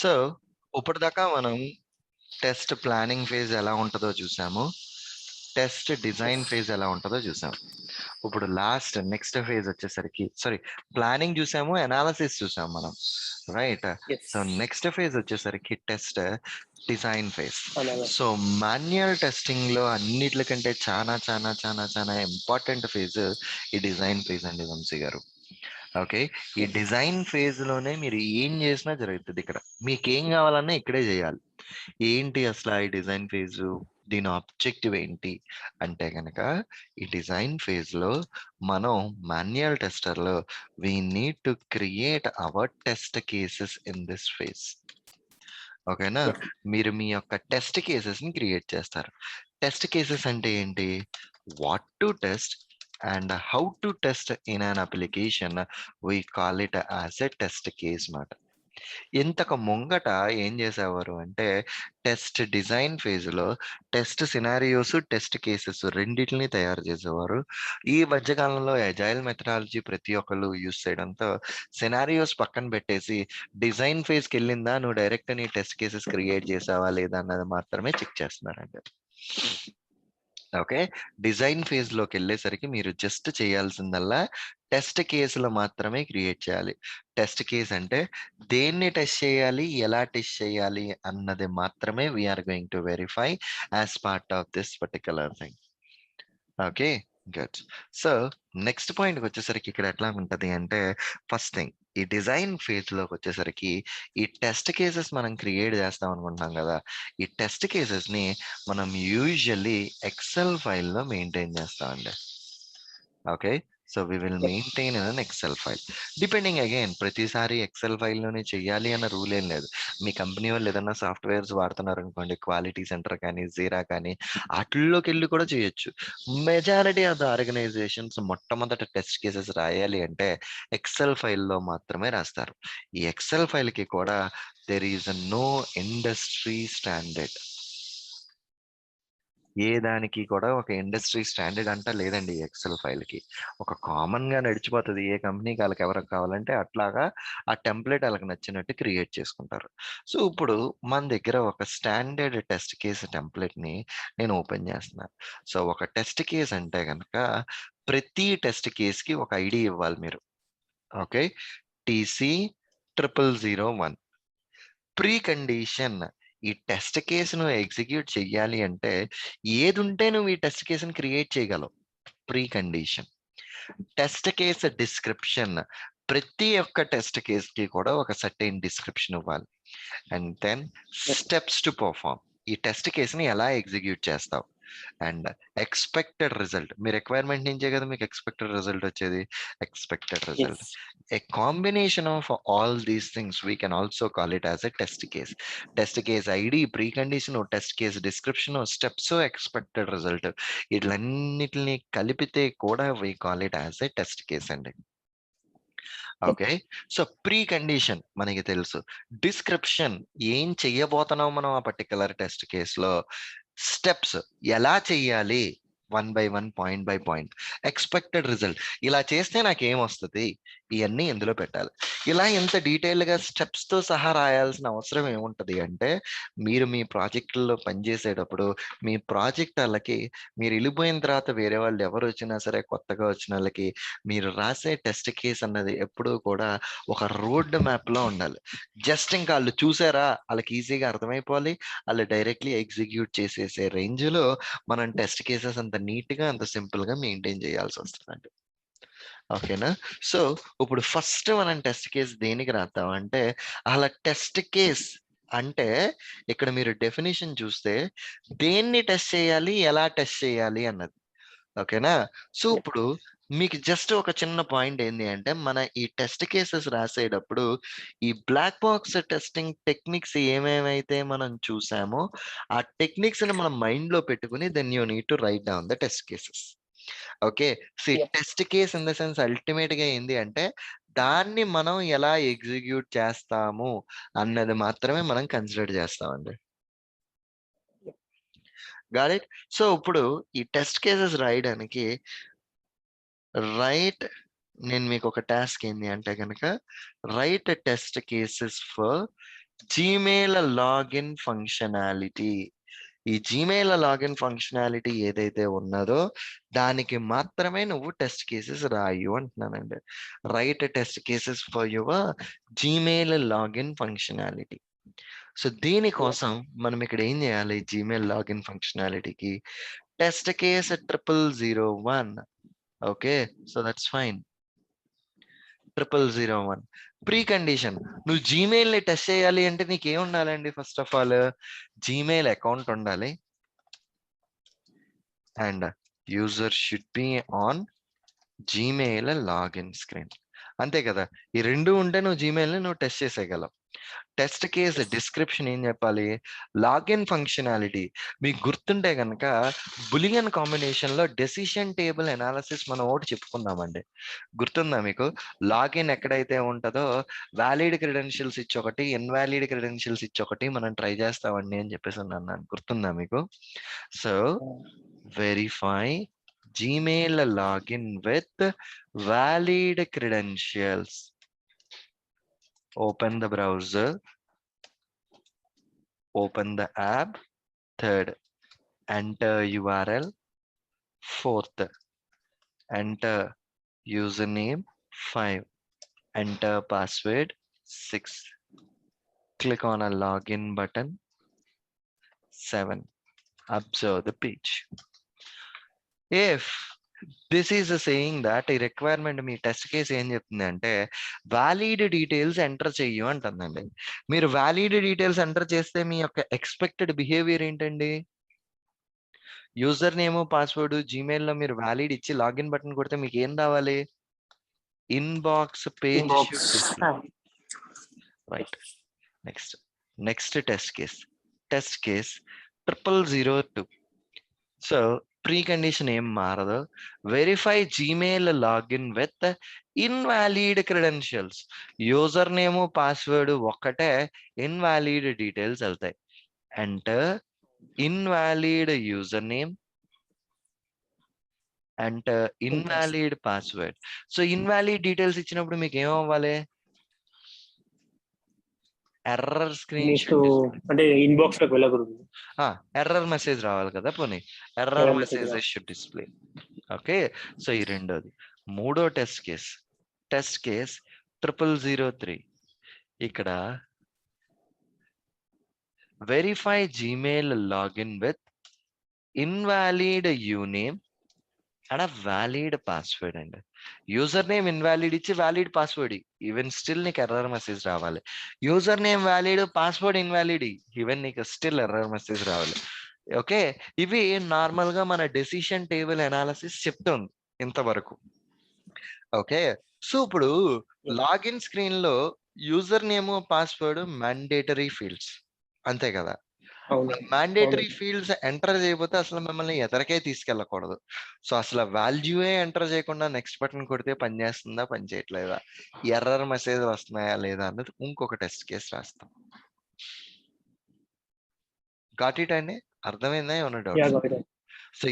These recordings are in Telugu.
సో ఇప్పటిదాకా మనం టెస్ట్ ప్లానింగ్ ఫేజ్ ఎలా ఉంటుందో చూసాము, టెస్ట్ డిజైన్ ఫేజ్ ఎలా ఉంటుందో చూసాము. ఇప్పుడు నెక్స్ట్ ఫేజ్ వచ్చేసరికి ప్లానింగ్ చూసాము, అనాలిసిస్ చూసాము మనం, రైట్? సో నెక్స్ట్ ఫేజ్ వచ్చేసరికి test design phase. So manual testing లో అన్నిటికంటే చాలా చాలా చాలా చాలా ఇంపార్టెంట్ ఫేజ్ ఈ డిజైన్ ఫేజ్ అండి వంశీ గారు. ఓకే, ఈ డిజైన్ ఫేజ్ లోనే మీరు ఏం చేసినా జరుగుతుంది. ఇక్కడ మీకు ఏం కావాలన్నా ఇక్కడే చేయాలి. ఏంటి అసలు ఈ డిజైన్ ఫేజ్, దీని ఆబ్జెక్టివ్ ఏంటి అంటే కనుక, ఈ డిజైన్ ఫేజ్ లో మనం మాన్యువల్ టెస్టర్ లో we need to create our test cases in this phase. ఓకేనా? మీరు మీ యొక్క టెస్ట్ కేసెస్ ని క్రియేట్ చేస్తారు. టెస్ట్ కేసెస్ అంటే ఏంటి? What to test and how to test in an application, we call it as a test case మాట. ఇంతకు ముంగట ఏం చేసేవారు అంటే, టెస్ట్ డిజైన్ ఫేజ్ లో టెస్ట్ సినారియోస్, టెస్ట్ కేసెస్ రెండింటిని తయారు చేసేవారు. ఈ మధ్యకాలంలో అజైల్ మెథడాలజీ ప్రతి ఒక్కళ్ళు యూస్ చేయడంతో సినారియోస్ పక్కన పెట్టేసి డిజైన్ ఫేజ్కి వెళ్ళిందా, నువ్వు డైరెక్ట్ నీ టెస్ట్ కేసెస్ క్రియేట్ చేసావా లేదా అన్నది మాత్రమే చెక్ చేస్తున్నారండి. ఓకే, డిజైన్ ఫేజ్ లోకి వెళ్ళేసరికి మీరు జస్ట్ చేయాల్సిందల్లా టెస్ట్ కేసులు మాత్రమే క్రియేట్ చేయాలి. టెస్ట్ కేస్ అంటే దేన్ని టెస్ట్ చేయాలి, ఎలా టెస్ట్ చేయాలి అన్నది మాత్రమే we're going to verify as part of this particular thing. Okay, good. So next పాయింట్కి వచ్చేసరికి ఇక్కడ ఎట్లా ఉంటది అంటే, ఫస్ట్ థింగ్ ఈ డిజైన్ ఫేజ్ లోకి వచ్చేసరికి ఈ టెస్ట్ కేసెస్ మనం క్రియేట్ చేస్తాం అనుకుంటున్నాం కదా, ఈ టెస్ట్ కేసెస్ ని మనం యూజువల్లీ ఎక్సెల్ ఫైల్లో మెయింటైన్ చేస్తామండి. Okay, so we will maintain in an excel file. Depending again, ప్రతిసారి ఎక్సెల్ ఫైల్లోనే చెయ్యాలి అన్న రూల్ ఏం లేదు. మీ కంపెనీ వాళ్ళు ఏదన్నా సాఫ్ట్వేర్స్ వాడుతున్నారు అనుకోండి, క్వాలిటీ సెంటర్ కానీ, జీరా కానీ, వాటిల్లోకి వెళ్ళి కూడా చేయొచ్చు. మెజారిటీ ఆఫ్ ద ఆర్గనైజేషన్స్ మొట్టమొదట టెస్ట్ కేసెస్ రాయాలి అంటే ఎక్సెల్ ఫైల్లో మాత్రమే రాస్తారు. ఈ ఎక్సెల్ ఫైల్కి కూడా there is no industry standard. ఏ దానికి కూడా ఒక ఇండస్ట్రీ స్టాండర్డ్ అంటా లేదండి ఎక్సెల్ ఫైల్ కి. ఒక కామన్ గా నడిచిపోతుంది. ఏ కంపెనీకి వాళ్ళకి ఎవరికి కావాలంటే అట్లాగా ఆ టెంప్లెట్ వాళ్ళకి నచ్చినట్టు క్రియేట్ చేసుకుంటారు. సో ఇప్పుడు మన దగ్గర ఒక స్టాండర్డ్ టెస్ట్ కేసు టెంప్లెట్ ని నేను ఓపెన్ చేస్తున్నాను. సో ఒక టెస్ట్ కేస్ అంటే కనుక ప్రతి టెస్ట్ కేస్ కి ఒక ఐడి ఇవ్వాలి మీరు. Okay, TC0001 pre condition. ఈ టెస్ట్ కేసును ఎగ్జిక్యూట్ చెయ్యాలి అంటే ఏది ఉంటే నువ్వు ఈ టెస్ట్ కేసును క్రియేట్ చేయగలవు, pre condition. Test case description, ప్రతి ఒక్క టెస్ట్ కేసుకి కూడా ఒక సర్టెన్ డిస్క్రిప్షన్ ఇవ్వాలి. And then steps to perform, ఈ టెస్ట్ కేసుని ఎలా ఎగ్జిక్యూట్ చేస్తావు. అండ్ ఎక్స్పెక్టెడ్ రిజల్ట్, మీ రిక్వైర్మెంట్ నుంచే కదా మీకు ఎక్స్పెక్టెడ్ రిజల్ట్ వచ్చేది. Expected result, a combination of all these things we can also call it as a test case. Test case id, precondition, test case description, steps, expected result, ఇట్లన్నిటిని కలిపితే కూడా we call it as a test case అండి. ఓకే, సో ప్రీ కండిషన్ మనకి తెలుసు. డిస్క్రిప్షన్, ఏం చెయ్యబోతున్నాం మనం ఆ పర్టికులర్ టెస్ట్ కేసులో. స్టెప్స్, ఎలా చెయ్యాలి, 1 by 1, point by point. Expected result, ఇలా చేస్తే నాకు ఏమొస్తుంది, ఇవన్నీ ఇందులో పెట్టాలి. ఇలా ఇంత డీటెయిల్గా స్టెప్స్తో సహా రాయాల్సిన అవసరం ఏముంటుంది అంటే, మీరు మీ ప్రాజెక్టుల్లో పనిచేసేటప్పుడు మీ ప్రాజెక్ట్ వాళ్ళకి, మీరు వెళ్ళిపోయిన తర్వాత వేరే వాళ్ళు ఎవరు వచ్చినా సరే కొత్తగా వచ్చిన వాళ్ళకి మీరు రాసే టెస్ట్ కేస్ అన్నది ఎప్పుడూ కూడా ఒక రోడ్ మ్యాప్ లో ఉండాలి. జస్ట్ ఇంకా వాళ్ళు చూసారా, వాళ్ళకి ఈజీగా అర్థమైపోవాలి, వాళ్ళు డైరెక్ట్లీ ఎగ్జిక్యూట్ చేసేసే రేంజ్ లో మనం టెస్ట్ కేసెస్ అంత నీట్ గా అంత సింపుల్ గా మెయింటైన్ చేయాల్సి వస్తుందండి. ఓకేనా? సో ఇప్పుడు ఫస్ట్ మనం టెస్ట్ కేస్ దేనికి రాద్దాం అంటే, అలా టెస్ట్ కేస్ అంటే ఇక్కడ మీరు డెఫినేషన్ చూస్తే దేన్ని టెస్ట్ చేయాలి, ఎలా టెస్ట్ చేయాలి అన్నది. ఓకేనా? సో ఇప్పుడు మీకు జస్ట్ ఒక చిన్న పాయింట్ ఏంటి అంటే, మన ఈ టెస్ట్ కేసెస్ రాసేటప్పుడు ఈ బ్లాక్ బాక్స్ టెస్టింగ్ టెక్నిక్స్ ఏమేమైతే మనం చూసామో ఆ టెక్నిక్స్ ని మనం మైండ్ లో పెట్టుకుని then you need to write down the test cases. Okay, see test case in the sense ultimate గా ఏంది అంటే, దాన్ని మనం ఎలా ఎగ్జిక్యూట్ చేస్తాము అన్నది మాత్రమే మనం కన్సిడర్ చేస్తామండి. Got it? సో ఇప్పుడు ఈ టెస్ట్ కేసెస్ రాయడానికి రైట్, నేను మీకు ఒక టాస్క్ ఏంది అంటే కనుక, write test cases for Gmail login functionality. ఈ జీమెయిల్ లాగిన్ ఫంక్షనాలిటీ ఏదైతే ఉన్నదో దానికి మాత్రమే నువ్వు టెస్ట్ కేసెస్ రాయు అంటున్నానండి. Write test cases for your Gmail login functionality. So దీనికోసం మనం ఇక్కడ ఏం చేయాలి? జీమెయిల్ లాగిన్ ఫంక్షనాలిటీకి test case 0001. Okay, so that's fine. 0001 precondition. నువ్వు జీమెయిల్ ని టెస్ట్ చేయాలి అంటే నీకేం ఉండాలండి? First of all Gmail account ఉండాలి and user should be on Gmail login screen. అంతే కదా, ఈ రెండు ఉంటే నువ్వు జీమెయిల్ ని నువ్వు టెస్ట్ చేసేయగలవు. టెస్ట్ కేస్ డిస్క్రిప్షన్ ఏం చెప్పాలి? Login functionality. మీకు గుర్తుంటే కనుక బులియన్ కాంబినేషన్ లో డెసిషన్ టేబుల్ అనాలిసిస్ మనం ఒకటి చెప్పుకుందామండి. గుర్తుందా మీకు? లాగిన్ ఎక్కడైతే ఉంటుందో వ్యాలిడ్ క్రెడెన్షియల్స్ ఇచ్చి ఒకటి, ఇన్వాలిడ్ క్రెడెన్షియల్స్ ఇచ్చి ఒకటి మనం ట్రై చేస్తామండి అని చెప్పేసి అన్నాను. గుర్తుందా మీకు? So verify Gmail login with valid credentials. Open the browser, open the app. Third, enter URL. Fourth, enter username. 5, enter password. 6, click on a login button. 7, observe the page. If this is saying that ఈ రిక్వైర్మెంట్ మీ టెస్ట్ కేసు ఏం చెప్తుంది అంటే వ్యాలిడ్ డీటెయిల్స్ ఎంటర్ చెయ్యు అంటుందండి. మీరు వ్యాలిడ్ డీటెయిల్స్ ఎంటర్ చేస్తే మీ యొక్క ఎక్స్పెక్టెడ్ బిహేవియర్ ఏంటండి? యూజర్ నేమ్ పాస్వర్డ్ జీమెయిల్ లో మీరు వ్యాలిడ్ ఇచ్చి లాగిన్ బటన్ కొడితే మీకు ఏం రావాలి? Inbox page right. Next test case 0002. So pre condition ఏం మారదు. Verify Gmail login with invalid credentials. User name password ఒక్కటే, ఇన్వాలిడ్ డీటెయిల్స్ వెళ్తాయి. Enter invalid user name, enter invalid password. So invalid details ఇచ్చినప్పుడు మీకు ఏమవ్వాలి? ఎర్రర్ స్క్రీన్ అంటే ఇన్బాక్స్ లోకి వెళ్ళకూడదు, ఎర్రర్ మెసేజ్ రావాలి కదా. పోనీ error message should display. Okay, so ఈ రెండోది. మూడో టెస్ట్ కేస్ 0003. ఇక్కడ verify Gmail login with invalid యూనేమ్ అండ్ వ్యాలిడ్ పాస్వర్డ్ అండి. యూజర్ నేమ్ ఇన్వాలిడ్ ఇచ్చి వ్యాలిడ్ పాస్వర్డ్, ఈవెన్ స్టిల్ నీకు ఎర్రర్ మెసేజ్ రావాలి. Username valid, password invalid, even నీకు స్టిల్ ఎర్రర్ మెసేజ్ రావాలి. ఓకే, ఇవి నార్మల్ గా మన డెసిషన్ టేబుల్ అనాలిసిస్ చెప్తుంది ఇంతవరకు. ఓకే, సో ఇప్పుడు లాగిన్ స్క్రీన్ లో username password mandatory fields, అంతే కదా. మ్యాండేటరీ ఫీల్డ్స్ ఎంటర్ చేయకపోతే అసలు మిమ్మల్ని ఎదరికే తీసుకెళ్ళకూడదు. సో అసలు వాల్యూయే ఎంటర్ చేయకుండా నెక్స్ట్ బటన్ కొడితే పని చేస్తుందా, పని చేయట్లేదా, ఎర్రర్ మెసేజ్ వస్తున్నాయా లేదా అన్నది ఇంకొక టెస్ట్ కేసు రాస్తాం. గాట్ ఇట్ అండి? అర్థమైందా? ఏమన్నా డౌట్? సో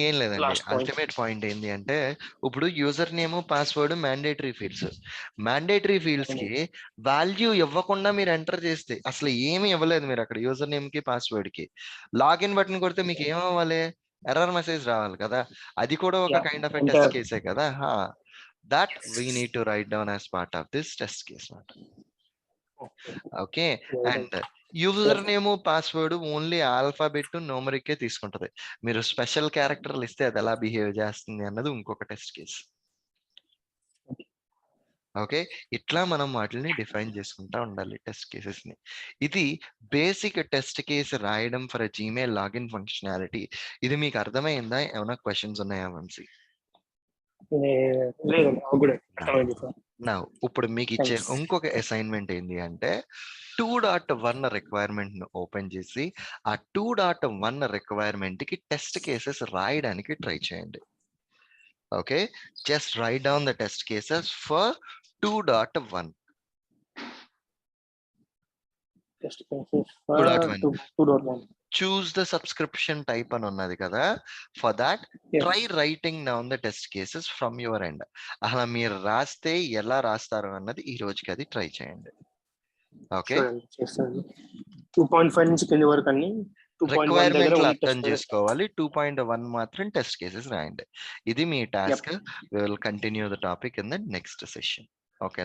ఏం లేదండి, అల్టిమేట్ పాయింట్ ఏంటి అంటే ఇప్పుడు user name password mandatory fields కి వాల్యూ ఇవ్వకుండా మీరు ఎంటర్ చేస్తే, అసలు ఏమి ఇవ్వలేదు మీరు అక్కడ యూజర్ నేమ్ కి పాస్వర్డ్ కి, లాగిన్ బటన్ కొడితే మీకు ఏమవ్వాలి? ఎర్రర్ మెసేజ్ రావాలి కదా. అది కూడా ఒక కైండ్ ఆఫ్ టెస్ట్ కేసే కదా. That we need to write down as part of this test case. Okay, and user name password only alphabet numeric తీసుకుంటది. మీరు స్పెషల్ క్యారెక్టర్లు ఇస్తే అది ఎలా బిహేవ్ చేస్తుంది అన్నది ఇంకొక టెస్ట్ కేసు. ఓకే, ఇట్లా మనం వాటిని డిఫైన్ చేసుకుంటా ఉండాలి టెస్ట్ కేసెస్ ని. ఇది బేసిక్ టెస్ట్ కేసు రాయడం ఫర్ జీమెయిల్ లాగిన్ ఫంక్షనాలిటీ. ఇది మీకు అర్థమైందా? ఏమైనా క్వశ్చన్స్ ఉన్నాయా వంశీ? ఇప్పుడు మీకు ఇచ్చే ఇంకొక అసైన్మెంట్ ఏంటి అంటే 2.1 రిక్వైర్మెంట్ ను ఓపెన్ చేసి ఆ 2.1 రిక్వైర్మెంట్ కి టెస్ట్ కేసెస్ రాయడానికి ట్రై చేయండి. Okay, just right down the test cases for 2.1. Choose the subscription type అని ఉన్నది కదా. For that, try writing down the test cases from your end. అలా మీరు రాస్తే ఎలా రాస్తారు అన్నది ఈ రోజుకి అది ట్రై చేయండి. ఓకే, షూర్ అండి, చేస్తాను. 2.5 నుంచి కింది వరకు అన్ని 2.1 దగ్గర రిక్వైర్మెంట్లు ఓన్లీ అర్థం టెస్ట్. చేసుకోవాలి. 2.1 మాత్రం టెస్ట్ కేసెస్ రాయండి. ఇది మీ task. We will continue the topic in the next session. Okay.